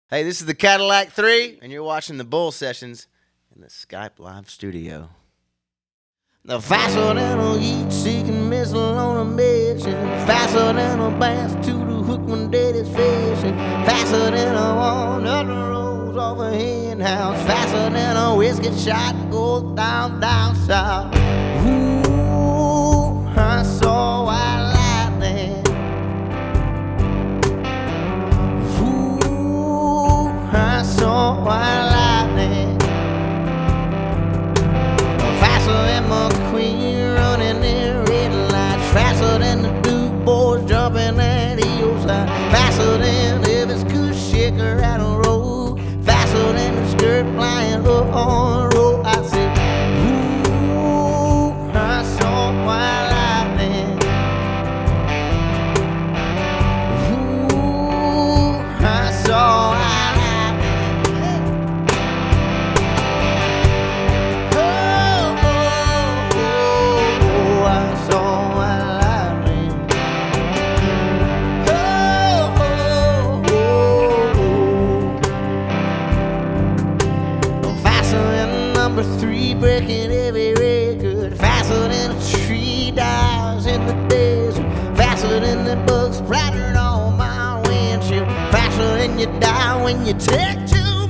Hey, this is the Cadillac 3, and you're watching the Bull Sessions in the Skype Live studio. The faster than a heat-seeking missile on a mission, faster than a bass to the hook when dead is fishing, faster than a walnut rolls off a hen house, faster than a whiskey shot goes down south. Ooh, I saw white lightning. Ooh, I saw white lightning. Faster than McQueen running in red lights, faster than the Duke boys jumping at hillside, faster than Elvis could shake her out of road, faster than the skirt flying up on the road. I said, ooh, I saw white lightning. Ooh, I saw white lightning. Number 3 breaking every record, faster than a tree dies in the desert, faster than the bugs splattered on my windshield, faster than you die when you take too